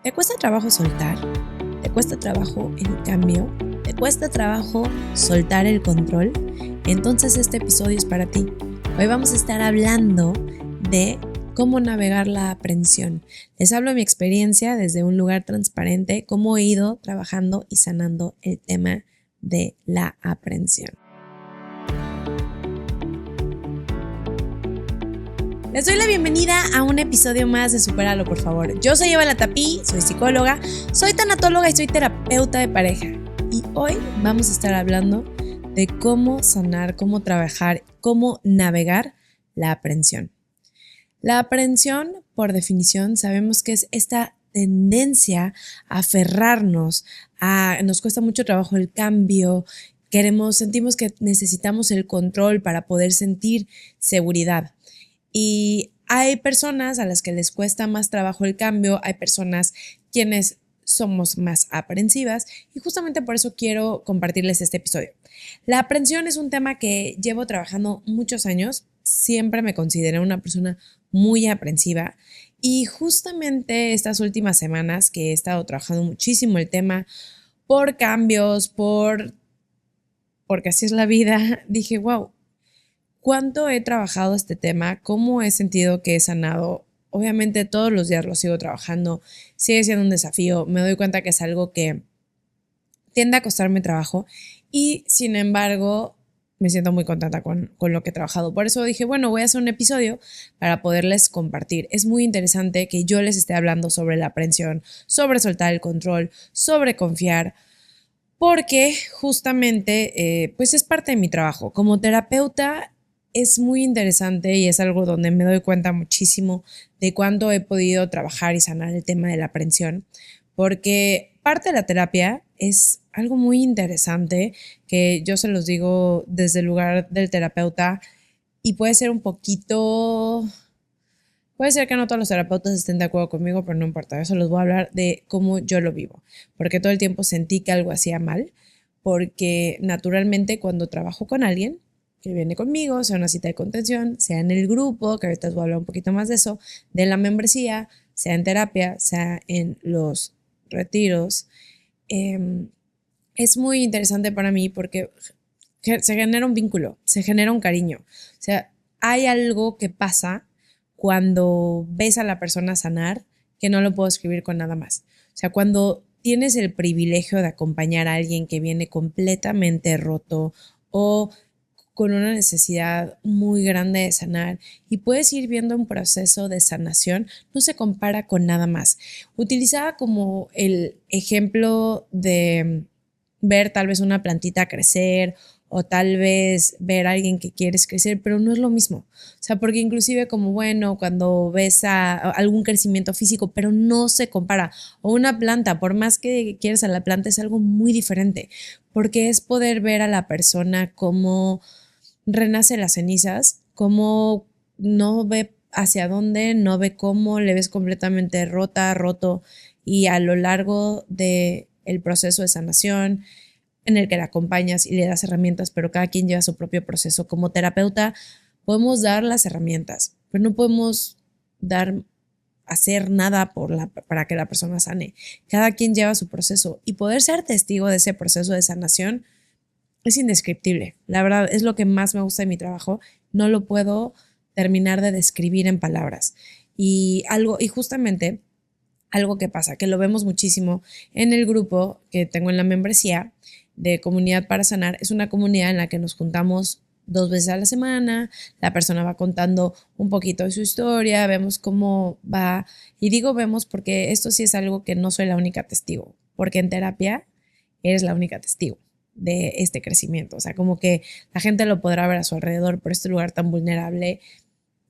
¿Te cuesta trabajo soltar? ¿Te cuesta trabajo el cambio? ¿Te cuesta trabajo soltar el control? Entonces este episodio es para ti. Hoy vamos a estar hablando de cómo navegar la aprensión. Les hablo de mi experiencia desde un lugar transparente, cómo he ido trabajando y sanando el tema de la aprensión. Les doy la bienvenida a un episodio más de Supéralo, por favor. Yo soy Eva Latapí, soy psicóloga, soy tanatóloga y soy terapeuta de pareja. Y hoy vamos a estar hablando de cómo sanar, cómo trabajar, cómo navegar la aprensión. La aprensión, por definición, sabemos que es esta tendencia a aferrarnos, nos cuesta mucho trabajo el cambio, sentimos que necesitamos el control para poder sentir seguridad. Y hay personas a las que les cuesta más trabajo el cambio, hay personas quienes somos más aprensivas y justamente por eso quiero compartirles este episodio. La aprensión es un tema que llevo trabajando muchos años, siempre me consideré una persona muy aprensiva y justamente estas últimas semanas que he estado trabajando muchísimo el tema por cambios, porque así es la vida, dije, wow, ¿cuánto he trabajado este tema? ¿Cómo he sentido que he sanado? Obviamente todos los días lo sigo trabajando, sigue siendo un desafío, me doy cuenta que es algo que tiende a costarme trabajo y sin embargo me siento muy contenta con lo que he trabajado. Por eso dije, bueno, voy a hacer un episodio para poderles compartir. Es muy interesante que yo les esté hablando sobre la aprensión, sobre soltar el control, sobre confiar, porque justamente pues es parte de mi trabajo. Como terapeuta es muy interesante y es algo donde me doy cuenta muchísimo de cuánto he podido trabajar y sanar el tema de la aprensión, porque parte de la terapia es algo muy interesante que yo se los digo desde el lugar del terapeuta y puede ser un poquito... Puede ser que no todos los terapeutas estén de acuerdo conmigo, pero no importa. Eso les voy a hablar de cómo yo lo vivo, porque todo el tiempo sentí que algo hacía mal, porque naturalmente cuando trabajo con alguien que viene conmigo, sea una cita de contención, sea en el grupo, que ahorita les voy a hablar un poquito más de eso, de la membresía, sea en terapia, sea en los retiros, es muy interesante para mí porque se genera un vínculo, se genera un cariño. O sea, hay algo que pasa cuando ves a la persona sanar que no lo puedo escribir con nada más. O sea, cuando tienes el privilegio de acompañar a alguien que viene completamente roto o con una necesidad muy grande de sanar y puedes ir viendo un proceso de sanación, no se compara con nada más. Utilizaba como el ejemplo de ver tal vez una plantita crecer o tal vez ver a alguien que quieres crecer, pero no es lo mismo. O sea, porque inclusive como, bueno, cuando ves a algún crecimiento físico, pero no se compara. O una planta, por más que quieras a la planta, es algo muy diferente, porque es poder ver a la persona cómo renace las cenizas, cómo no ve hacia dónde, no ve cómo, le ves completamente rota, roto, y a lo largo del proceso de sanación, en el que la acompañas y le das herramientas, pero cada quien lleva su propio proceso. Como terapeuta podemos dar las herramientas, pero no podemos hacer nada para que la persona sane. Cada quien lleva su proceso y poder ser testigo de ese proceso de sanación es indescriptible. La verdad es lo que más me gusta de mi trabajo. No lo puedo terminar de describir en palabras. Y justamente algo que pasa, que lo vemos muchísimo en el grupo que tengo en la membresía de Comunidad para Sanar, es una comunidad en la que nos juntamos 2 veces a la semana, la persona va contando un poquito de su historia, vemos cómo va, y digo vemos porque esto sí es algo que no soy la única testigo, porque en terapia eres la única testigo de este crecimiento, o sea, como que la gente lo podrá ver a su alrededor, pero este lugar tan vulnerable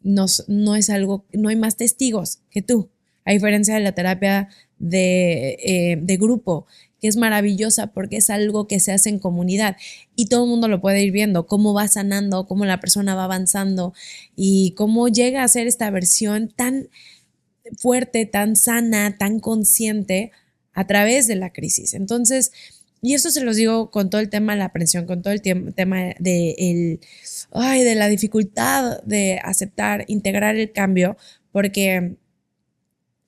no es algo, no hay más testigos que tú, a diferencia de la terapia de grupo, que es maravillosa porque es algo que se hace en comunidad y todo el mundo lo puede ir viendo, cómo va sanando, cómo la persona va avanzando y cómo llega a ser esta versión tan fuerte, tan sana, tan consciente a través de la crisis. Entonces, y esto se los digo con todo el tema de la aprensión, con todo el tema de la dificultad de aceptar, integrar el cambio, porque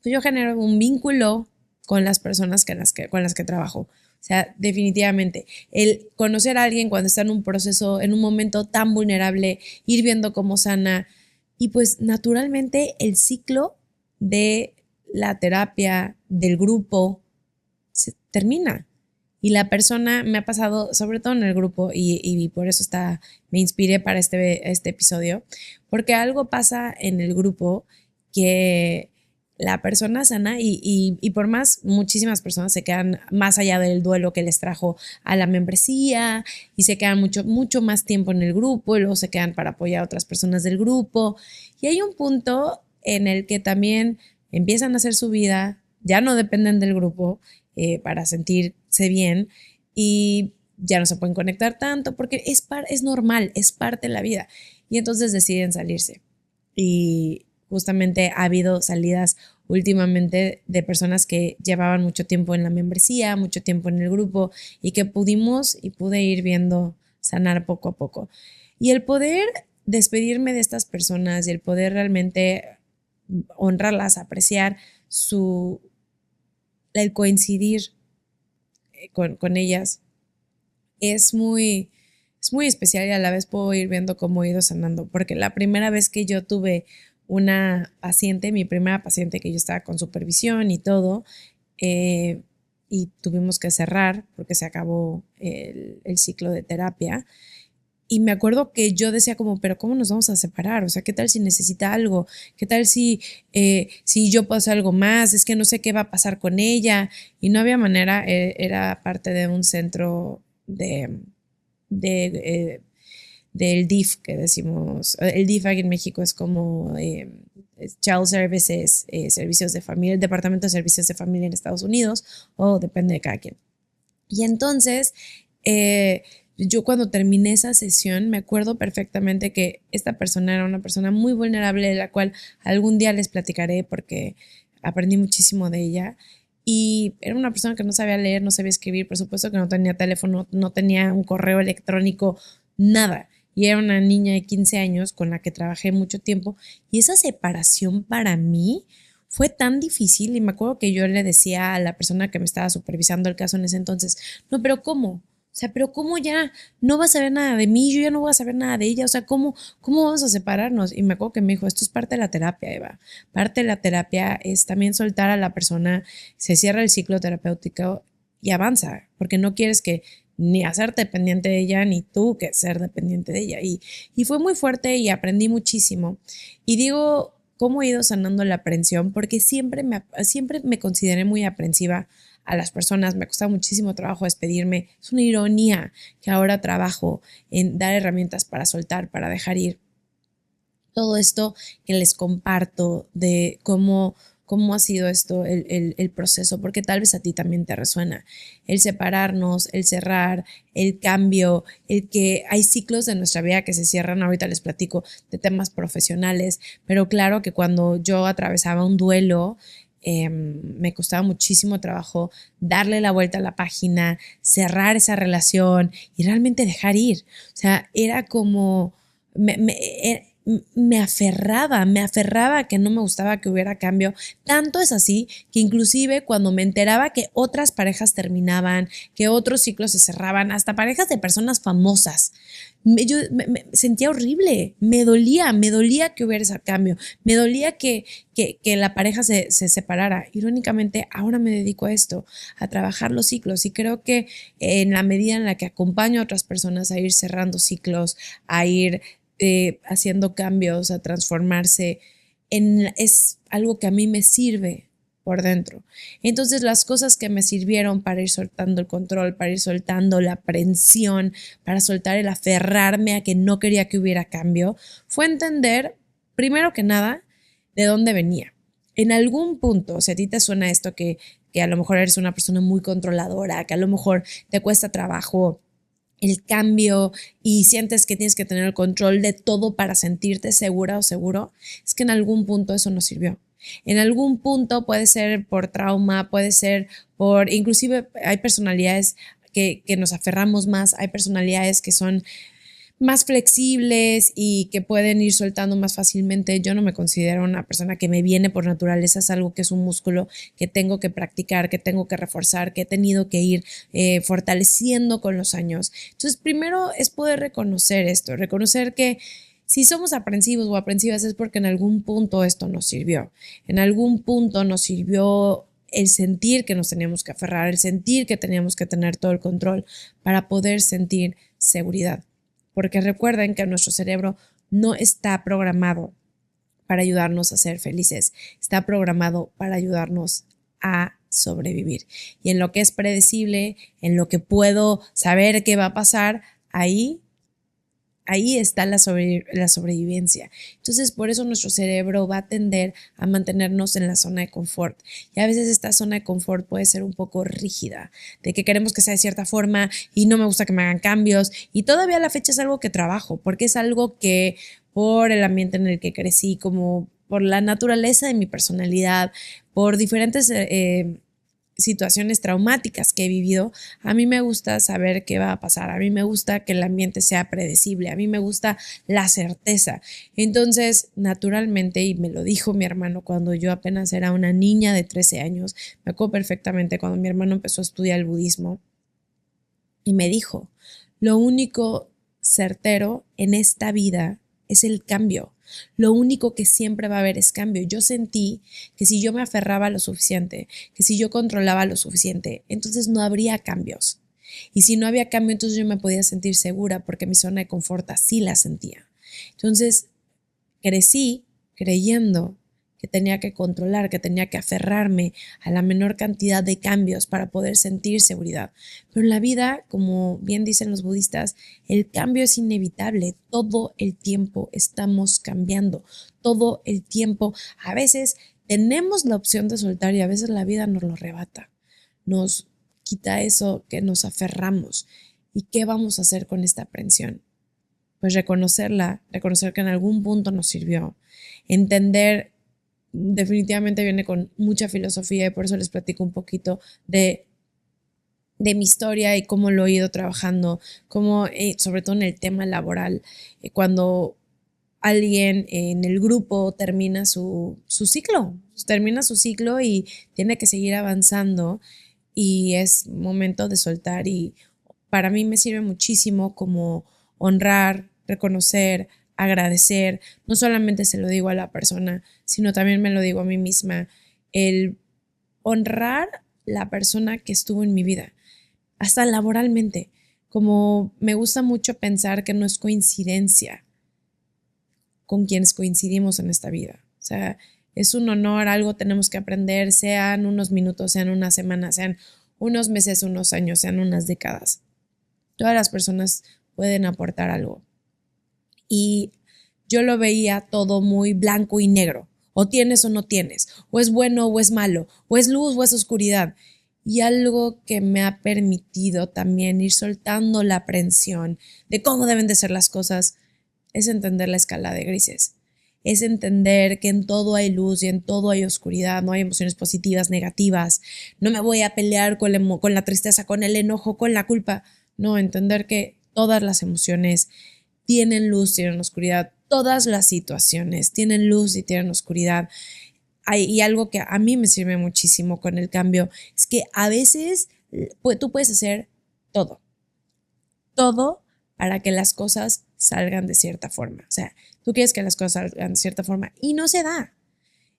yo genero un vínculo con las personas con las que trabajo. O sea, definitivamente, el conocer a alguien cuando está en un proceso, en un momento tan vulnerable, ir viendo cómo sana y pues naturalmente el ciclo de la terapia, del grupo, se termina. Y la persona me ha pasado, sobre todo en el grupo, y por eso me inspiré para este episodio, porque algo pasa en el grupo que la persona sana y por más muchísimas personas se quedan más allá del duelo que les trajo a la membresía y se quedan mucho más tiempo en el grupo y luego se quedan para apoyar a otras personas del grupo. Y hay un punto en el que también empiezan a hacer su vida, ya no dependen del grupo para sentirse bien y ya no se pueden conectar tanto porque es normal, es parte de la vida. Y entonces deciden salirse. Y justamente ha habido salidas últimamente de personas que llevaban mucho tiempo en la membresía, mucho tiempo en el grupo y que pude ir viendo sanar poco a poco. Y el poder despedirme de estas personas y el poder realmente honrarlas, apreciar el coincidir con ellas es muy especial y a la vez puedo ir viendo cómo he ido sanando, porque la primera vez que yo tuve una paciente, mi primera paciente que yo estaba con supervisión y todo, y tuvimos que cerrar porque se acabó el ciclo de terapia. Y me acuerdo que yo decía como, pero ¿cómo nos vamos a separar? O sea, ¿qué tal si necesita algo? ¿Qué tal si yo puedo hacer algo más? Es que no sé qué va a pasar con ella. Y no había manera, era parte de un centro de del DIF que decimos. El DIF aquí en México es como Child Services, servicios de familia, el Departamento de Servicios de Familia en Estados Unidos, o depende de cada quien. Y entonces, yo cuando terminé esa sesión me acuerdo perfectamente que esta persona era una persona muy vulnerable, de la cual algún día les platicaré porque aprendí muchísimo de ella. Y era una persona que no sabía leer, no sabía escribir, por supuesto que no tenía teléfono, no tenía un correo electrónico, nada. Y era una niña de 15 años con la que trabajé mucho tiempo. Y esa separación para mí fue tan difícil. Y me acuerdo que yo le decía a la persona que me estaba supervisando el caso en ese entonces, no, pero ¿cómo? O sea, pero ¿cómo ya no vas a saber nada de mí? Yo ya no voy a saber nada de ella. O sea, ¿cómo vamos a separarnos? Y me acuerdo que me dijo, esto es parte de la terapia, Eva. Parte de la terapia es también soltar a la persona, se cierra el ciclo terapéutico y avanza, porque no quieres que ni hacerte dependiente de ella, ni tú que ser dependiente de ella. Y fue muy fuerte y aprendí muchísimo. Y digo, ¿cómo he ido sanando la aprensión? Porque siempre me consideré muy aprensiva a las personas, me costaba muchísimo trabajo despedirme. Es una ironía que ahora trabajo en dar herramientas para soltar, para dejar ir. Todo esto que les comparto de cómo ha sido esto, el proceso, porque tal vez a ti también te resuena. El separarnos, el cerrar, el cambio, el que hay ciclos de nuestra vida que se cierran. Ahorita les platico de temas profesionales, pero claro que cuando yo atravesaba un duelo, me costaba muchísimo trabajo darle la vuelta a la página, cerrar esa relación y realmente dejar ir. O sea, era como... me aferraba a que no me gustaba que hubiera cambio. Tanto es así que inclusive cuando me enteraba que otras parejas terminaban, que otros ciclos se cerraban, hasta parejas de personas famosas, yo me sentía horrible, me dolía que hubiera ese cambio, me dolía que la pareja se separara. Irónicamente, ahora me dedico a esto, a trabajar los ciclos y creo que en la medida en la que acompaño a otras personas a ir cerrando ciclos, a ir haciendo cambios, a transformarse, es algo que a mí me sirve por dentro. Entonces las cosas que me sirvieron para ir soltando el control, para ir soltando la aprensión, para soltar el aferrarme a que no quería que hubiera cambio, fue entender, primero que nada, de dónde venía. En algún punto, si a ti te suena esto que a lo mejor eres una persona muy controladora, que a lo mejor te cuesta trabajo el cambio y sientes que tienes que tener el control de todo para sentirte segura o seguro, es que en algún punto eso nos sirvió. En algún punto puede ser por trauma, puede ser inclusive hay personalidades que nos aferramos más, hay personalidades que son más flexibles y que pueden ir soltando más fácilmente. Yo no me considero una persona que me viene por naturaleza, es algo que es un músculo que tengo que practicar, que tengo que reforzar, que he tenido que ir fortaleciendo con los años. Entonces, primero es poder reconocer esto, reconocer que si somos aprensivos o aprensivas es porque en algún punto esto nos sirvió. En algún punto nos sirvió el sentir que nos teníamos que aferrar, el sentir que teníamos que tener todo el control para poder sentir seguridad. Porque recuerden que nuestro cerebro no está programado para ayudarnos a ser felices, está programado para ayudarnos a sobrevivir. Y en lo que es predecible, en lo que puedo saber qué va a pasar, ahí está la sobrevivencia. Entonces, por eso nuestro cerebro va a tender a mantenernos en la zona de confort. Y a veces esta zona de confort puede ser un poco rígida, de que queremos que sea de cierta forma y no me gusta que me hagan cambios. Y todavía a la fecha es algo que trabajo, porque es algo que por el ambiente en el que crecí, como por la naturaleza de mi personalidad, por diferentes situaciones traumáticas que he vivido, a mí me gusta saber qué va a pasar, a mí me gusta que el ambiente sea predecible, a mí me gusta la certeza. Entonces, naturalmente, y me lo dijo mi hermano cuando yo apenas era una niña de 13 años, me acuerdo perfectamente cuando mi hermano empezó a estudiar el budismo, y me dijo, lo único certero en esta vida es el cambio. Lo único que siempre va a haber es cambio. Yo sentí que si yo me aferraba lo suficiente, que si yo controlaba lo suficiente, entonces no habría cambios. Y si no había cambio, entonces yo me podía sentir segura porque mi zona de confort así la sentía. Entonces crecí creyendo que tenía que controlar, que tenía que aferrarme a la menor cantidad de cambios para poder sentir seguridad. Pero en la vida, como bien dicen los budistas, el cambio es inevitable. Todo el tiempo estamos cambiando. Todo el tiempo. A veces tenemos la opción de soltar y a veces la vida nos lo arrebata. Nos quita eso que nos aferramos. ¿Y qué vamos a hacer con esta aprensión? Pues reconocerla, reconocer que en algún punto nos sirvió. Entender, definitivamente viene con mucha filosofía y por eso les platico un poquito de mi historia y cómo lo he ido trabajando, cómo, sobre todo en el tema laboral, cuando alguien en el grupo termina su ciclo y tiene que seguir avanzando y es momento de soltar y para mí me sirve muchísimo como honrar, reconocer, agradecer, no solamente se lo digo a la persona, sino también me lo digo a mí misma, el honrar la persona que estuvo en mi vida, hasta laboralmente, como me gusta mucho pensar que no es coincidencia con quienes coincidimos en esta vida, o sea, es un honor, algo tenemos que aprender, sean unos minutos, sean una semana, sean unos meses, unos años, sean unas décadas. Todas las personas pueden aportar algo. Y yo lo veía todo muy blanco y negro. O tienes o no tienes. O es bueno o es malo. O es luz o es oscuridad. Y algo que me ha permitido también ir soltando la aprensión de cómo deben de ser las cosas es entender la escala de grises. Es entender que en todo hay luz y en todo hay oscuridad, no hay emociones positivas, negativas. No me voy a pelear con la tristeza, con el enojo, con la culpa. No, entender que todas las emociones tienen luz, tienen oscuridad. Todas las situaciones tienen luz y tienen oscuridad. Y algo que a mí me sirve muchísimo con el cambio es que a veces tú puedes hacer todo para que las cosas salgan de cierta forma. O sea, tú quieres que las cosas salgan de cierta forma y no se da.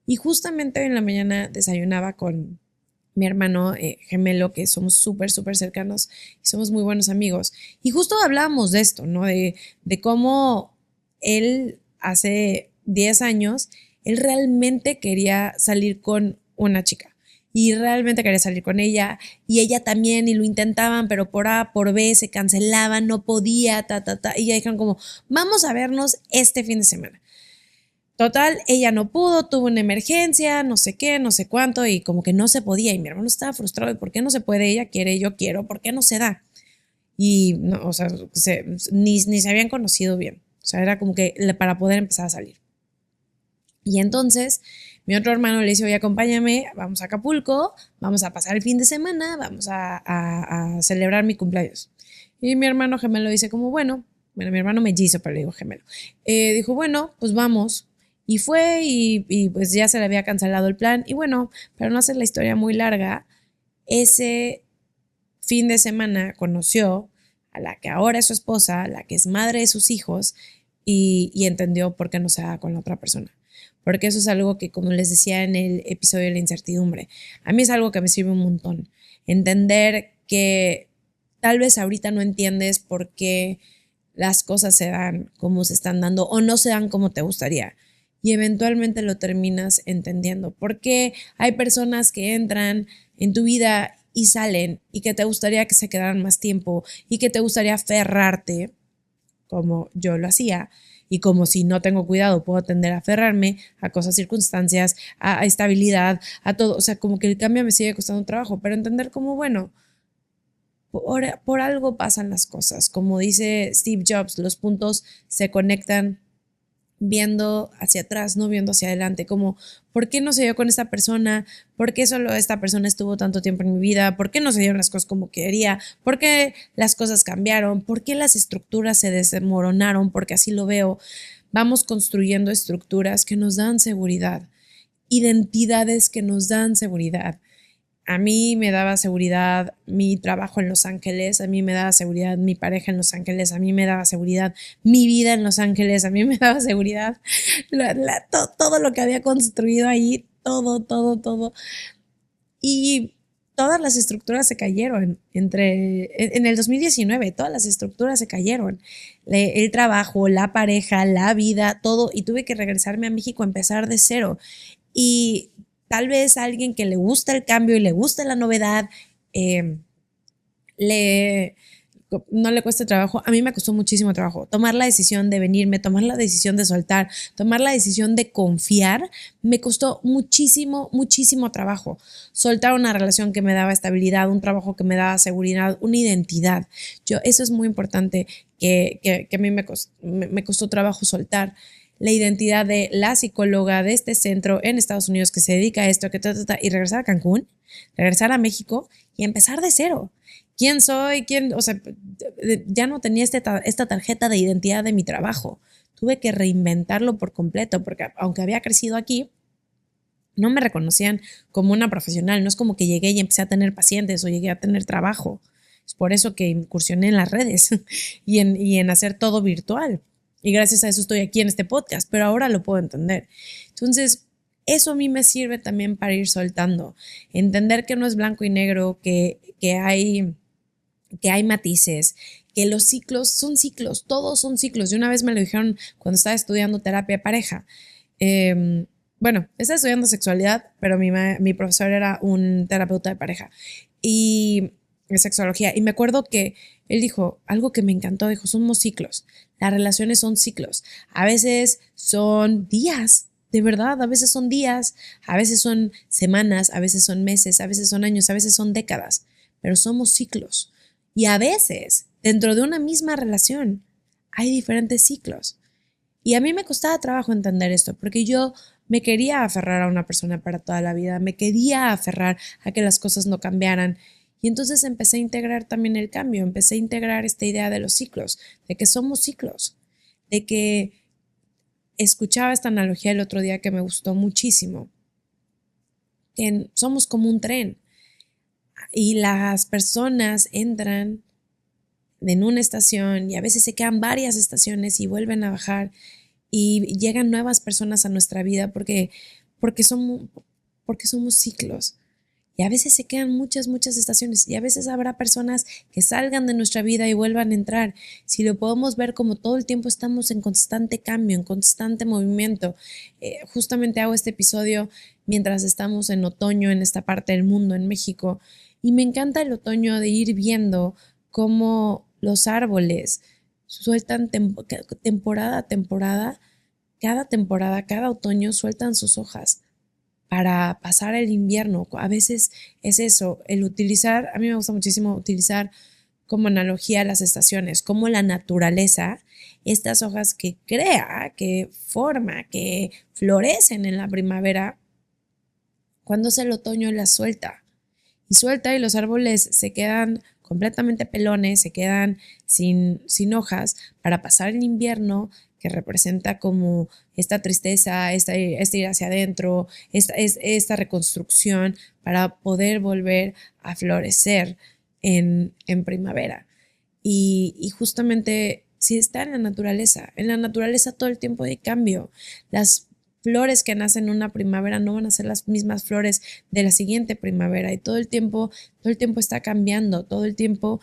Y justamente en la mañana desayunaba con mi hermano gemelo, que somos súper, súper cercanos y somos muy buenos amigos. Y justo hablábamos de esto, ¿no? De cómo él hace 10 años, él realmente quería salir con una chica. Y realmente quería salir con ella y ella también y lo intentaban, pero por A, por B se cancelaban, no podía, y ya dijeron como, vamos a vernos este fin de semana. Total, ella no pudo, tuvo una emergencia, no sé qué, no sé cuánto y como que no se podía y mi hermano estaba frustrado de por qué no se puede, ella quiere, yo quiero, ¿por qué no se da? Y no, o sea, ni se habían conocido bien, o sea, era como que para poder empezar a salir. Y entonces mi otro hermano le dice, oye, acompáñame, vamos a Acapulco, vamos a pasar el fin de semana, vamos a celebrar mi cumpleaños. Y mi hermano gemelo dice como, bueno, bueno, mi hermano mellizo, pero le digo gemelo, dijo, bueno, pues vamos. Y fue y pues ya se le había cancelado el plan. Y bueno, para no hacer la historia muy larga, ese fin de semana conoció a la que ahora es su esposa, la que es madre de sus hijos, y entendió por qué no se da con la otra persona. Porque eso es algo que, como les decía en el episodio de la incertidumbre, a mí es algo que me sirve un montón. Entender que tal vez ahorita no entiendes por qué las cosas se dan como se están dando o no se dan como te gustaría. Y eventualmente lo terminas entendiendo. Porque hay personas que entran en tu vida y salen y que te gustaría que se quedaran más tiempo y que te gustaría aferrarte, como yo lo hacía, y como si no tengo cuidado puedo tender a aferrarme a cosas, circunstancias, a estabilidad, a todo. O sea, como que el cambio me sigue costando trabajo, pero entender como, bueno, por algo pasan las cosas. Como dice Steve Jobs, los puntos se conectan viendo hacia atrás, no viendo hacia adelante, como ¿por qué no se dio con esta persona? ¿Por qué solo esta persona estuvo tanto tiempo en mi vida? ¿Por qué no se dieron las cosas como quería? ¿Por qué las cosas cambiaron? ¿Por qué las estructuras se desmoronaron? Porque así lo veo. Vamos construyendo estructuras que nos dan seguridad, identidades que nos dan seguridad. A mí me daba seguridad mi trabajo en Los Ángeles, a mí me daba seguridad mi pareja en Los Ángeles, a mí me daba seguridad mi vida en Los Ángeles, a mí me daba seguridad todo lo que había construido ahí, todo. Y todas las estructuras se cayeron en el 2019, todas las estructuras se cayeron. El trabajo, la pareja, la vida, todo. Y tuve que regresarme a México a empezar de cero. Y tal vez a alguien que le gusta el cambio y le gusta la novedad, eh, le, no le cueste trabajo. A mí me costó muchísimo trabajo tomar la decisión de venirme, tomar la decisión de soltar, tomar la decisión de confiar. Me costó muchísimo trabajo. Soltar una relación que me daba estabilidad, un trabajo que me daba seguridad, una identidad. Eso es muy importante que a mí me costó trabajo soltar. La identidad de la psicóloga de este centro en Estados Unidos que se dedica a esto, y regresar a Cancún, regresar a México y empezar de cero. ¿Quién soy? O sea, ya no tenía esta tarjeta de identidad de mi trabajo. Tuve que reinventarlo por completo, porque aunque había crecido aquí, no me reconocían como una profesional. No es como que llegué y empecé a tener pacientes o llegué a tener trabajo. Es por eso que incursioné en las redes y en hacer todo virtual. Y gracias a eso estoy aquí en este podcast, pero ahora lo puedo entender. Entonces, eso a mí me sirve también para ir soltando. Entender que no es blanco y negro, que hay matices, que los ciclos son ciclos, todos son ciclos. Y una vez me lo dijeron cuando estaba estudiando terapia de pareja. Bueno, estaba estudiando sexualidad, pero mi profesor era un terapeuta de pareja y de sexología. Y me acuerdo que él dijo algo que me encantó, dijo, somos ciclos, las relaciones son ciclos. A veces son días, de verdad, a veces son días, a veces son semanas, a veces son meses, a veces son años, a veces son décadas, pero somos ciclos. Y a veces, dentro de una misma relación, hay diferentes ciclos. Y a mí me costaba trabajo entender esto, porque yo me quería aferrar a una persona para toda la vida, me quería aferrar a que las cosas no cambiaran. Y entonces empecé a integrar también el cambio, empecé a integrar esta idea de los ciclos, de que somos ciclos, de que escuchaba esta analogía el otro día que me gustó muchísimo, que somos como un tren y las personas entran en una estación y a veces se quedan varias estaciones y vuelven a bajar y llegan nuevas personas a nuestra vida porque somos ciclos. Y a veces se quedan muchas estaciones y a veces habrá personas que salgan de nuestra vida y vuelvan a entrar. Si lo podemos ver como todo el tiempo estamos en constante cambio, en constante movimiento. Justamente hago este episodio mientras estamos en otoño en esta parte del mundo, en México. Y me encanta el otoño de ir viendo cómo los árboles sueltan temporada a temporada, cada otoño sueltan sus hojas para pasar el invierno. A veces es eso, el utilizar, a mí me gusta muchísimo utilizar como analogía las estaciones, como la naturaleza, estas hojas que crea, que forma, que florecen en la primavera, cuando es el otoño las suelta y los árboles se quedan completamente pelones, se quedan sin hojas para pasar el invierno, que representa como esta tristeza, este ir hacia adentro, esta reconstrucción para poder volver a florecer en primavera. Y justamente si está en la naturaleza todo el tiempo hay cambio. Las flores que nacen en una primavera no van a ser las mismas flores de la siguiente primavera y todo el tiempo está cambiando, todo el tiempo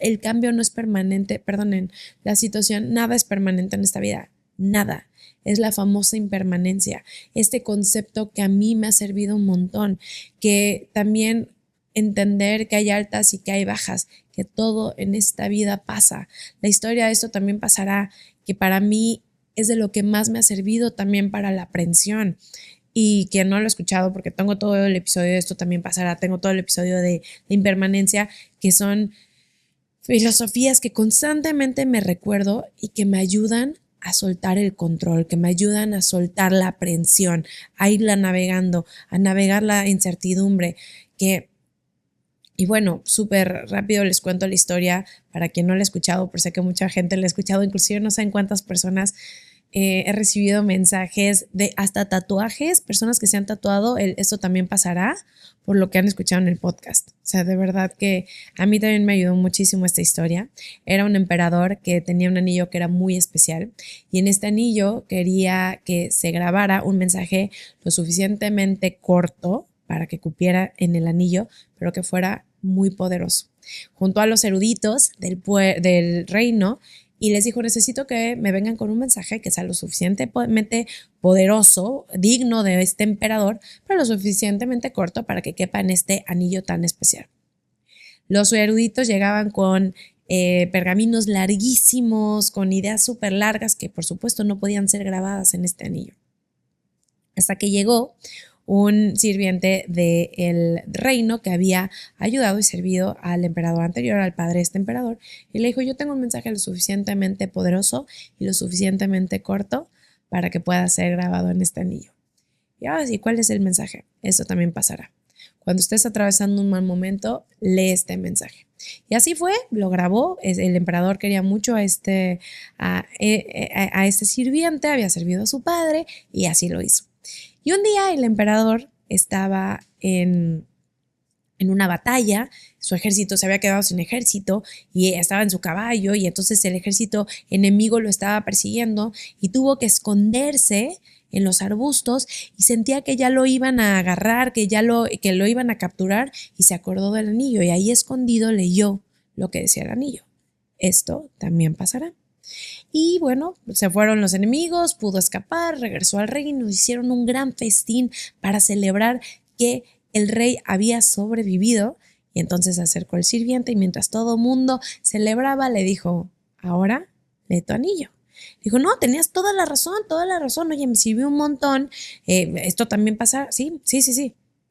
el cambio no es permanente, perdonen, la situación, nada es permanente en esta vida, nada. Es la famosa impermanencia, este concepto que a mí me ha servido un montón, que también entender que hay altas y que hay bajas, que todo en esta vida pasa. La historia de esto también pasará, que para mí es de lo que más me ha servido también para la aprensión. Y quien no lo ha escuchado, porque tengo todo el episodio de esto también pasará, tengo todo el episodio de impermanencia, que son filosofías que constantemente me recuerdo y que me ayudan a soltar el control, que me ayudan a soltar la aprensión, a irla navegando, a navegar la incertidumbre, y bueno, súper rápido les cuento la historia para quien no la ha escuchado, porque sé que mucha gente la ha escuchado, inclusive no sé en cuántas personas he recibido mensajes de hasta tatuajes, personas que se han tatuado, esto también pasará, por lo que han escuchado en el podcast. O sea, de verdad que a mí también me ayudó muchísimo esta historia. Era un emperador que tenía un anillo que era muy especial y en este anillo quería que se grabara un mensaje lo suficientemente corto para que cupiera en el anillo, pero que fuera muy poderoso. Juntó a los eruditos del reino y les dijo, necesito que me vengan con un mensaje que sea lo suficientemente poderoso, digno de este emperador, pero lo suficientemente corto para que quepa en este anillo tan especial. Los eruditos llegaban con pergaminos larguísimos, con ideas súper largas que por supuesto no podían ser grabadas en este anillo. Hasta que llegó un sirviente del reino que había ayudado y servido al emperador anterior, al padre de este emperador, y le dijo, yo tengo un mensaje lo suficientemente poderoso y lo suficientemente corto para que pueda ser grabado en este anillo. Y ahora sí, ¿cuál es el mensaje? Eso también pasará. Cuando estés atravesando un mal momento, lee este mensaje. Y así fue, lo grabó. El emperador quería mucho a este sirviente, había servido a su padre y así lo hizo. Y un día el emperador estaba en una batalla, su ejército se había quedado sin ejército y estaba en su caballo y entonces el ejército enemigo lo estaba persiguiendo y tuvo que esconderse en los arbustos y sentía que ya lo iban a agarrar, que lo iban a capturar y se acordó del anillo y ahí escondido leyó lo que decía el anillo. Esto también pasará. Y bueno, se fueron los enemigos, pudo escapar, regresó al reino, hicieron un gran festín para celebrar que el rey había sobrevivido y entonces se acercó el sirviente y mientras todo mundo celebraba le dijo, ahora lee tu anillo. Dijo, no, tenías toda la razón, oye, me sirvió un montón, esto también pasa, sí,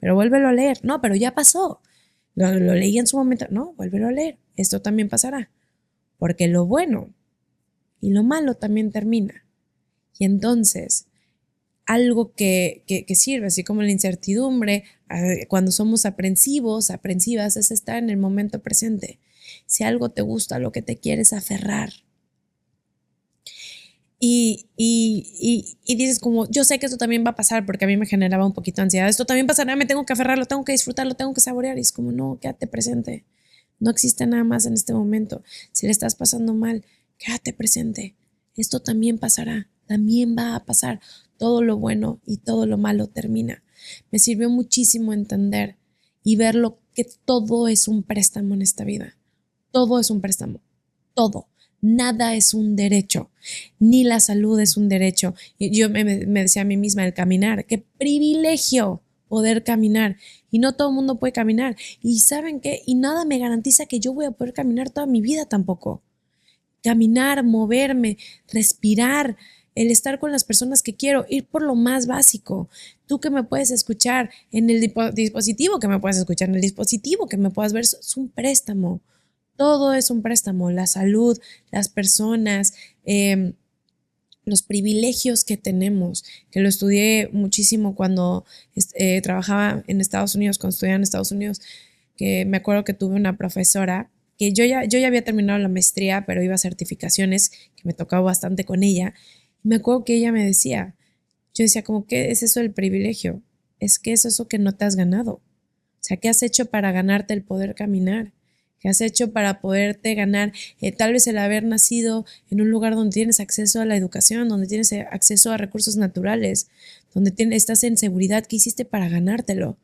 pero vuélvelo a leer, no, pero ya pasó, lo leí en su momento, no, vuélvelo a leer, esto también pasará, porque lo bueno y lo malo también termina. Y entonces, algo que sirve, así como la incertidumbre, cuando somos aprensivos, aprensivas, es estar en el momento presente. Si algo te gusta, lo que te quieres aferrar. Y dices como, yo sé que esto también va a pasar porque a mí me generaba un poquito de ansiedad. Esto también pasará, me tengo que aferrar, lo tengo que disfrutar, lo tengo que saborear. Y es como, no, quédate presente. No existe nada más en este momento. Si le estás pasando mal, quédate presente. Esto también pasará, también va a pasar. Todo lo bueno y todo lo malo termina. Me sirvió muchísimo entender y ver que todo es un préstamo en esta vida. Todo es un préstamo. Todo. Nada es un derecho. Ni la salud es un derecho. Yo me decía a mí misma, el caminar, qué privilegio poder caminar. Y no todo el mundo puede caminar. Y ¿saben qué? Y nada me garantiza que yo voy a poder caminar toda mi vida tampoco. Caminar, moverme, respirar, el estar con las personas que quiero, ir por lo más básico. Tú que me puedes escuchar en el dispositivo, que me puedes escuchar en el dispositivo, que me puedas ver, es un préstamo. Todo es un préstamo. La salud, las personas, los privilegios que tenemos, que lo estudié muchísimo cuando trabajaba en Estados Unidos, cuando estudiaba en Estados Unidos, que me acuerdo que tuve una profesora que yo ya había terminado la maestría, pero iba a certificaciones, que me tocaba bastante con ella. Y me acuerdo que ella me decía, yo decía como, ¿qué es eso del privilegio? Es que es eso que no te has ganado. O sea, ¿qué has hecho para ganarte el poder caminar? ¿Qué has hecho para poderte ganar tal vez el haber nacido en un lugar donde tienes acceso a la educación, donde tienes acceso a recursos naturales, donde estás en seguridad? ¿Qué hiciste para ganártelo?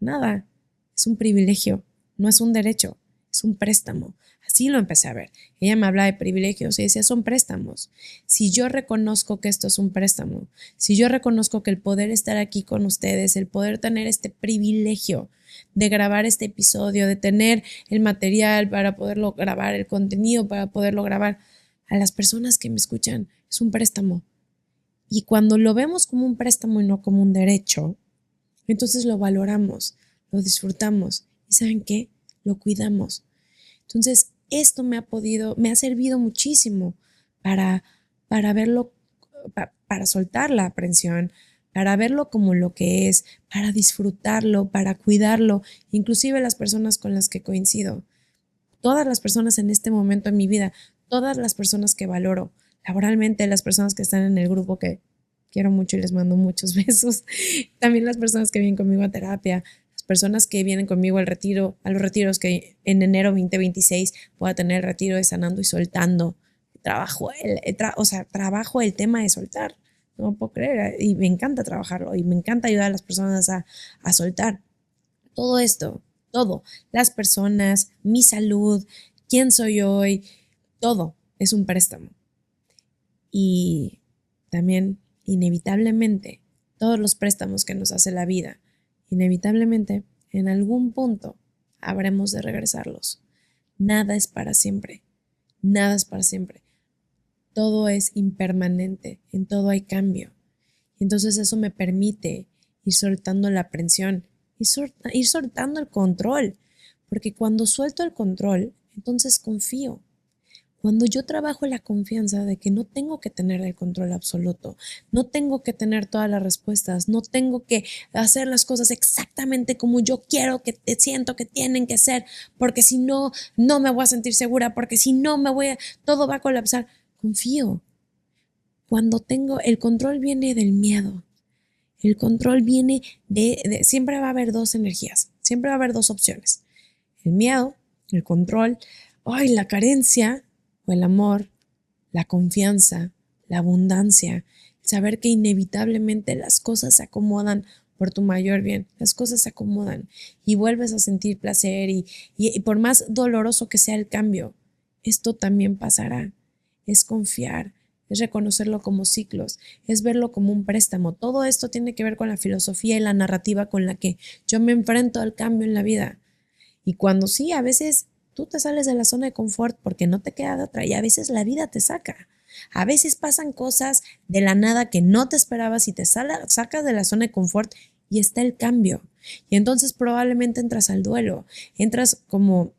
Nada. Es un privilegio, no es un derecho, es un préstamo. Así lo empecé a ver. Ella me hablaba de privilegios y decía, son préstamos. Si yo reconozco que esto es un préstamo, si yo reconozco que el poder estar aquí con ustedes, el poder tener este privilegio de grabar este episodio, de tener el material para poderlo grabar, el contenido para poderlo grabar, a las personas que me escuchan, es un préstamo. Y cuando lo vemos como un préstamo y no como un derecho, entonces lo valoramos, lo disfrutamos y ¿saben qué? Lo cuidamos. Entonces, esto me ha servido muchísimo para, para verlo, para soltar la aprensión, para verlo como lo que es, para disfrutarlo, para cuidarlo, inclusive las personas con las que coincido. Todas las personas en este momento en mi vida, todas las personas que valoro, laboralmente, las personas que están en el grupo que quiero mucho y les mando muchos besos, también las personas que vienen conmigo a terapia, las personas que vienen conmigo al retiro, a los retiros que en enero 2026 voy a tener el retiro de sanando y soltando. Trabajo el tema de soltar. No puedo creer. Y me encanta trabajarlo y me encanta ayudar a las personas a soltar. Todo esto, todo, las personas, mi salud, quién soy hoy, todo es un préstamo. Y también, inevitablemente, todos los préstamos que nos hace la vida, inevitablemente, en algún punto, habremos de regresarlos. Nada es para siempre. Nada es para siempre. Todo es impermanente. En todo hay cambio. Y entonces eso me permite ir soltando la aprensión, ir soltando el control. Porque cuando suelto el control, entonces confío. Cuando yo trabajo la confianza de que no tengo que tener el control absoluto, no tengo que tener todas las respuestas, no tengo que hacer las cosas exactamente como yo quiero, que siento que tienen que ser, porque si no, no me voy a sentir segura, porque si no todo va a colapsar. Confío. Cuando tengo el control viene del miedo. El control viene siempre va a haber dos energías, siempre va a haber dos opciones. El miedo, el control, la carencia o el amor, la confianza, la abundancia, saber que inevitablemente las cosas se acomodan por tu mayor bien, las cosas se acomodan y vuelves a sentir placer y por más doloroso que sea el cambio, esto también pasará. Es confiar, es reconocerlo como ciclos, es verlo como un préstamo. Todo esto tiene que ver con la filosofía y la narrativa con la que yo me enfrento al cambio en la vida. Y cuando sí, a veces tú te sales de la zona de confort porque no te queda de otra y a veces la vida te saca. A veces pasan cosas de la nada que no te esperabas y te sacas de la zona de confort y está el cambio. Y entonces probablemente entras al duelo, entras como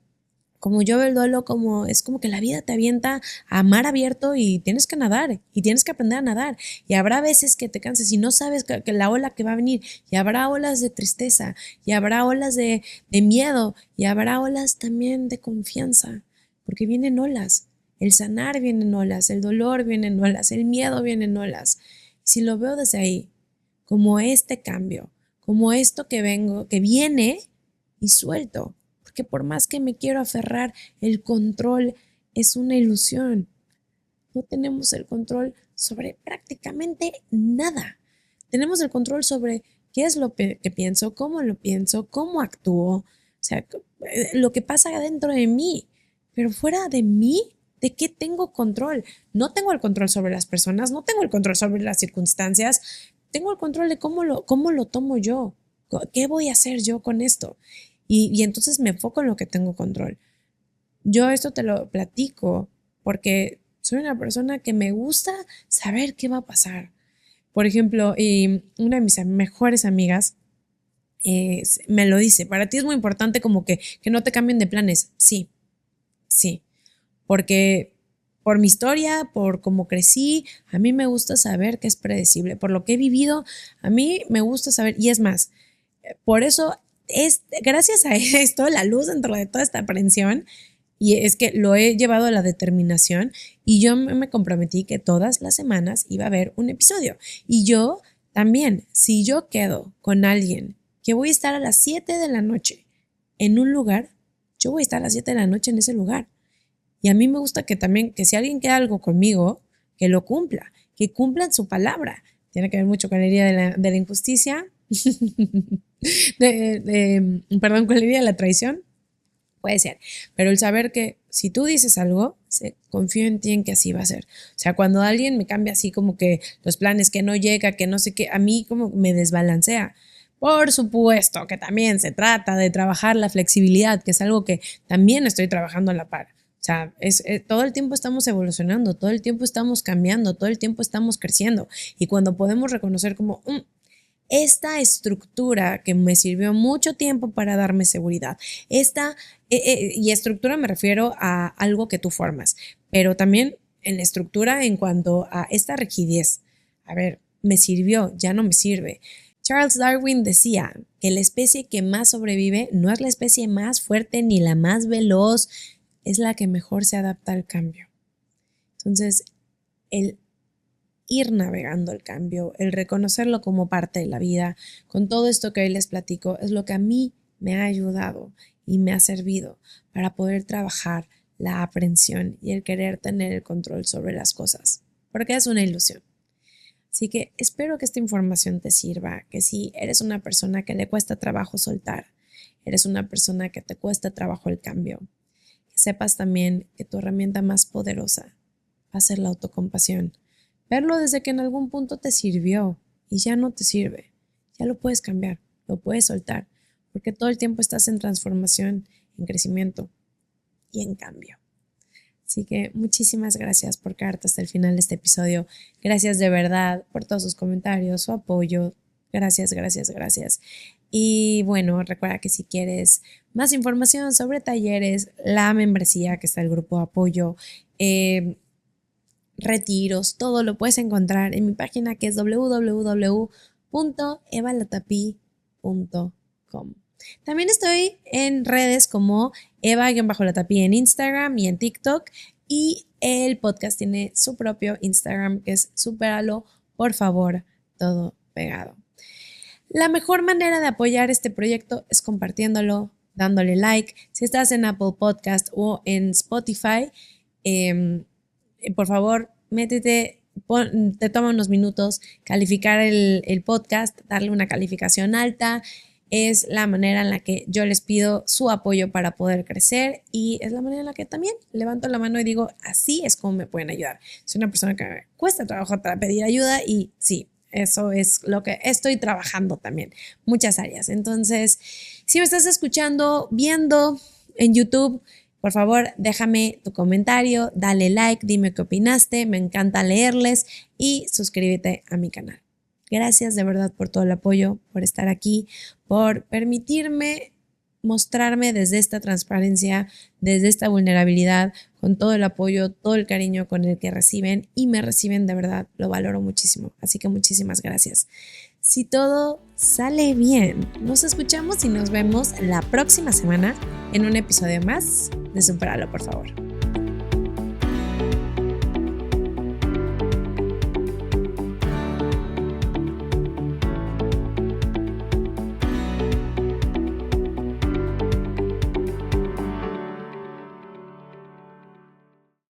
yo veo el duelo es como que la vida te avienta a mar abierto y tienes que nadar y tienes que aprender a nadar y habrá veces que te canses y no sabes que la ola que va a venir y habrá olas de tristeza y habrá olas de miedo y habrá olas también de confianza porque vienen olas, el sanar viene en olas, el dolor viene en olas, el miedo viene en olas. Y si lo veo desde ahí, como este cambio, como esto que viene y suelto. Porque por más que me quiero aferrar, el control es una ilusión. No tenemos el control sobre prácticamente nada. Tenemos el control sobre qué es lo que pienso, cómo actúo, o sea, lo que pasa dentro de mí. Pero fuera de mí, ¿de qué tengo control? No tengo el control sobre las personas, no tengo el control sobre las circunstancias, tengo el control de cómo lo tomo yo, qué voy a hacer yo con esto. Y entonces me enfoco en lo que tengo control. Yo esto te lo platico porque soy una persona que me gusta saber qué va a pasar. Por ejemplo, una de mis mejores amigas me lo dice, para ti es muy importante como que no te cambien de planes. Sí, porque por mi historia, por cómo crecí, a mí me gusta saber que es predecible. Por lo que he vivido, a mí me gusta saber, y es más, por eso es gracias a esto, la luz dentro de toda esta aprensión Y es que lo he llevado a la determinación y yo me comprometí que todas las semanas iba a haber un episodio. Y yo también, si yo quedo con alguien que voy a estar a las 7 de la noche en un lugar, yo voy a estar a las 7 de la noche en ese lugar. Y a mí me gusta que también, que si alguien queda algo conmigo, que lo cumpla, que cumplan su palabra. Tiene que ver mucho con la herida de la injusticia, perdón, con la herida de la traición. Puede ser, pero el saber que si tú dices algo, confío en ti en que así va a ser. O sea, cuando alguien me cambia así como que los planes, que no llega, que no sé qué, a mí como me desbalancea. Por supuesto que también se trata de trabajar la flexibilidad, que es algo que también estoy trabajando a la par. O sea, todo el tiempo estamos evolucionando, todo el tiempo estamos cambiando, todo el tiempo estamos creciendo. Y cuando podemos reconocer como esta estructura que me sirvió mucho tiempo para darme seguridad, y estructura me refiero a algo que tú formas, pero también en la estructura en cuanto a esta rigidez. A ver, me sirvió, ya no me sirve. Charles Darwin decía que la especie que más sobrevive no es la especie más fuerte ni la más veloz, es la que mejor se adapta al cambio. Entonces, el ir navegando el cambio, el reconocerlo como parte de la vida, con todo esto que hoy les platico, es lo que a mí me ha ayudado y me ha servido para poder trabajar la aprensión y el querer tener el control sobre las cosas, porque es una ilusión. Así que espero que esta información te sirva, que si eres una persona que le cuesta trabajo soltar, eres una persona que te cuesta trabajo el cambio, que sepas también que tu herramienta más poderosa va a ser la autocompasión. Verlo desde que en algún punto te sirvió y ya no te sirve. Ya lo puedes cambiar, lo puedes soltar, porque todo el tiempo estás en transformación, en crecimiento y en cambio. Así que muchísimas gracias por quedarte hasta el final de este episodio. Gracias de verdad por todos sus comentarios, su apoyo. Gracias, gracias, gracias. Y bueno, recuerda que si quieres más información sobre talleres, la membresía, que está el grupo de apoyo, retiros, todo lo puedes encontrar en mi página, que es www.evalatapi.com. También estoy en redes como Eva-Latapí en Instagram y en TikTok, y el podcast tiene su propio Instagram, que es Supéralo, por favor, todo pegado. La mejor manera de apoyar este proyecto es compartiéndolo, dándole like. Si estás en Apple Podcast o en Spotify, por favor, métete, te toma unos minutos calificar el podcast, darle una calificación alta. Es la manera en la que yo les pido su apoyo para poder crecer, y es la manera en la que también levanto la mano y digo, así es como me pueden ayudar. Soy una persona que me cuesta trabajo para pedir ayuda, y sí, eso es lo que estoy trabajando también, muchas áreas. Entonces, si me estás escuchando, viendo en YouTube, por favor, déjame tu comentario, dale like, dime qué opinaste, me encanta leerles, y suscríbete a mi canal. Gracias de verdad por todo el apoyo, por estar aquí, por permitirme mostrarme desde esta transparencia, desde esta vulnerabilidad, con todo el apoyo, todo el cariño con el que reciben y me reciben, de verdad, lo valoro muchísimo. Así que muchísimas gracias. Si todo sale bien, nos escuchamos y nos vemos la próxima semana en un episodio más de Supéralo, por favor.